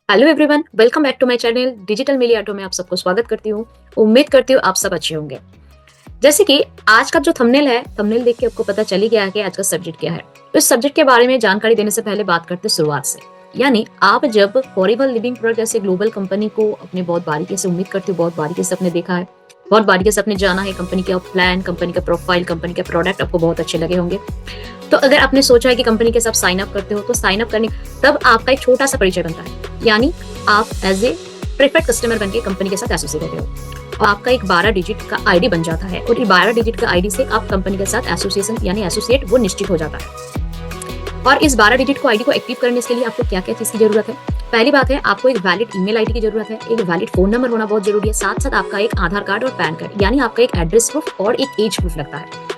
Hello everyone, welcome back to my channel digital Mili auto में आप सबको स्वागत करती हूँ। उम्मीद करती हूँ आप सब अच्छे होंगे। जैसे कि आज का जो थंबनेल है, थंबनेल देख के आपको पता चल ही गया है कि आज का सब्जेक्ट क्या है। तो इस सब्जेक्ट के बारे में जानकारी देने से पहले बात करते हैं शुरुआत से। यानी आप जब हॉरिबल लिविंग प्रोडक्ट जैसे ग्लोबल कंपनी को अपने बहुत बारीकी से उम्मीद करते हो, बहुत बारीकी से आपने देखा है, बहुत बारीकी से आपने जाना है, कंपनी का प्लान, कंपनी का प्रोफाइल, कंपनी के प्रोडक्ट आपको बहुत अच्छे लगे होंगे। तो अगर आपने सोचा है कि कंपनी के साथ साइन अप करते हो, तो साइन अप करने तब आपका एक छोटा सा परिचय बनता है। यानी आप एज ए प्रेफर्ड कस्टमर बनके कंपनी के साथ एसोसिएट होते हो और आपका एक 12 डिजिट का आईडी बन जाता है और ये 12 डिजिट का आईडी से आप कंपनी के साथ एसोसिएशन यानी एसोसिएट वो निश्चित हो जाता है। और इस 12 डिजिट को आईडी को एक्टिव करने के लिए आपको क्या क्या चीज की जरूरत है? पहली बात है, आपको एक वैलिड ईमेल आईडी की जरूरत है, एक वैलिड फोन नंबर होना बहुत जरूरी है, साथ साथ आपका एक आधार कार्ड और पैन कार्ड यानी आपका एक एड्रेस प्रूफ और एक एज प्रूफ लगता है।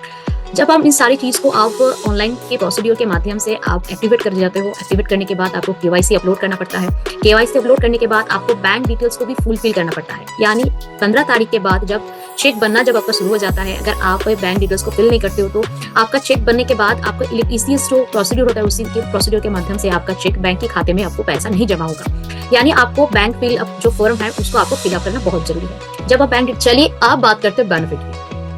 जब आप इन सारी चीज को आप ऑनलाइन के प्रोसीड्यूर के माध्यम से आप एक्टिवेट कर जाते हो, एक्टिवेट करने के बाद आपको केवाईसी अपलोड करना पड़ता है। केवाईसी अपलोड करने के बाद आपको बैंक डिटेल्स को भी फुलफिल करना पड़ता है। यानी 15 तारीख के बाद जब चेक बनना जब आपका शुरू हो जाता है, अगर आप बैंक डिटेल्स को फिल नहीं करते हो तो आपका चेक बनने के बाद आपका इसी जो प्रोसीड्यूर होता है उसी के प्रोसीड्यूर के माध्यम से आपका चेक बैंक के खाते में आपको पैसा नहीं जमा होगा। यानी आपको बैंक फिल जो फॉर्म है उसको आपको फिलअप करना बहुत जरूरी है। जब आप बैंक चलिए आप बात करते हैं बेनिफिट की।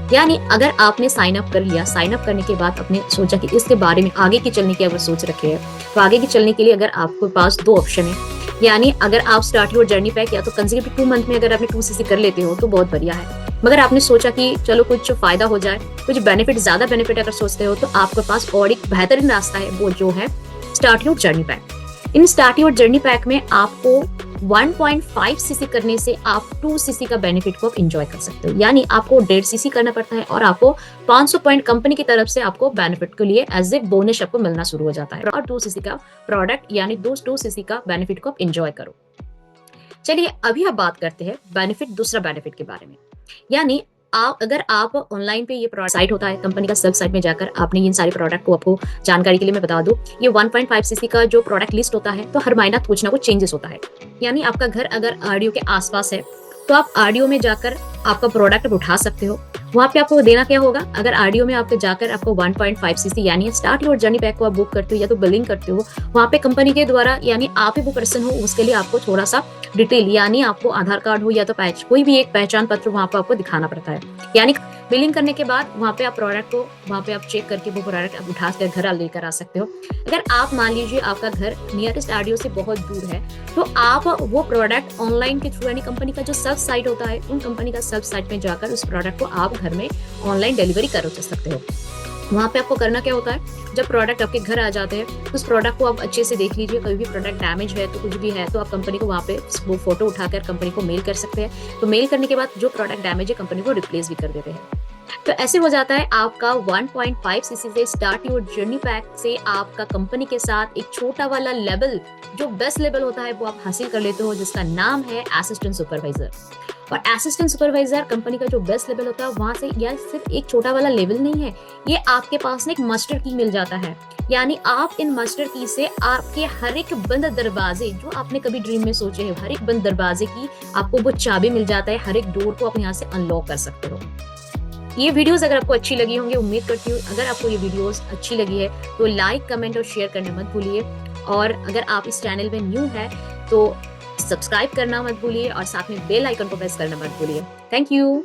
यानी अगर आपने साइन अप कर लिया, साइन अप करने के बाद आपने सोचा कि इसके बारे में आगे की चलने की अगर सोच रखे है, तो आगे की चलने के लिए अगर आपके पास दो ऑप्शन है। यानी अगर आप स्टार्ट योर जर्नी पैक या तो कंसेक्यूटिव 2 मंथ में अगर आपने 2cc कर लेते हो तो बहुत बढ़िया है। मगर आपने सोचा कि चलो कुछ फायदा हो जाए, कुछ बेनिफिट, ज्यादा बेनिफिट अगर सोचते हो तो आपके पास और एक बेहतरीन रास्ता है, वो जो है start your journey pack. In start your journey pack में आपको 1.5cc करने से आप 2cc का बेनिफिट को आप इंजॉय कर सकते हो। यानी आपको 1.5cc करना पड़ता है और आपको 500 पॉइंट कंपनी की तरफ से आपको बेनिफिट के लिए एज ए बोनस आपको मिलना शुरू हो जाता है और 2cc का प्रोडक्ट यानी 2cc का बेनिफिट को आप इंजॉय करो। चलिए अभी आप बात करते हैं बेनिफिट, दूसरा बेनिफिट के बारे में। यानी अगर आप ऑनलाइन पे ये प्रोडक्ट साइट होता है, कंपनी का सब साइट में जाकर आपने इन सारे प्रोडक्ट को, आपको जानकारी के लिए मैं बता दूं, ये 1.5cc का जो प्रोडक्ट लिस्ट होता है तो हर महीना कुछ ना कुछ चेंजेस होता है। यानी आपका घर अगर आरडीओ के आसपास है तो आप आरडीओ में जाकर आपका प्रोडक्ट उठा सकते हो। वहां पे आपको देना क्या होगा, अगर आरडीओ में आपको जाकर आपको 1.5cc यानी स्टार्ट योर जर्नी पैक को आप बुक करते हो या तो बिलिंग करते हो, वहां पे कंपनी के द्वारा यानी आप ही वो पर्सन हो, उसके लिए आपको थोड़ा सा डिटेल यानी आपको आधार कार्ड हो या तो कोई भी एक पहचान पत्र वहां पर आपको दिखाना पड़ता है। यानी बिलिंग करने के बाद वहां पे आप प्रोडक्ट को वहां पे आप चेक करके वो प्रोडक्ट आप उठा कर घर लेकर आ सकते हो। अगर आप मान लीजिए आपका घर नियरेस्ट आरडीओ से बहुत दूर है तो आप वो प्रोडक्ट ऑनलाइन के थ्रू यानी कंपनी का जो सब साइट होता है, उन कंपनी का सब साइट में जाकर उस प्रोडक्ट को आप घर में ऑनलाइन डिलीवरी कर सकते हो। वहां पे आपको करना क्या होता है, जब प्रोडक्ट आपके घर आ जाते हैं तो उस प्रोडक्ट को आप अच्छे से देख लीजिए। कोई भी प्रोडक्ट डैमेज है तो कुछ भी है तो आप कंपनी को वहां पे वो फोटो उठाकर कंपनी को मेल कर सकते हैं। तो मेल करने के बाद जो प्रोडक्ट डैमेज है कंपनी को रिप्लेस भी कर देते हैं। तो ऐसे हो जाता है आपका 1.5cc से स्टार्ट योर जर्नी पैक से आपका कंपनी के साथ एक छोटा वाला लेवल, जो बेस्ट लेवल होता है वो आप हासिल कर लेते हो, जिसका नाम है असिस्टेंट सुपरवाइजर। और असिस्टेंट सुपरवाइजर कंपनी का जो बेस्ट लेवल होता है वहां से यह सिर्फ एक छोटा वाला लेवल नहीं है, ये आपके पास एक मास्टर की मिल जाता है। यानी आप इन मास्टर की से आपके हर एक बंद दरवाजे जो आपने कभी ड्रीम में सोचे हैं, हर एक बंद दरवाजे की आपको वो चाबी मिल जाता है, हर एक डोर को आप यहाँ से अनलॉक कर सकते हो। ये वीडियोस अगर आपको अच्छी लगी होंगी, उम्मीद करती हूँ अगर आपको ये वीडियोस अच्छी लगी है तो लाइक, कमेंट और शेयर करना मत भूलिए। और अगर आप इस चैनल में न्यू है तो सब्सक्राइब करना मत भूलिए और साथ में बेल आइकन को प्रेस करना मत भूलिए। Thank you.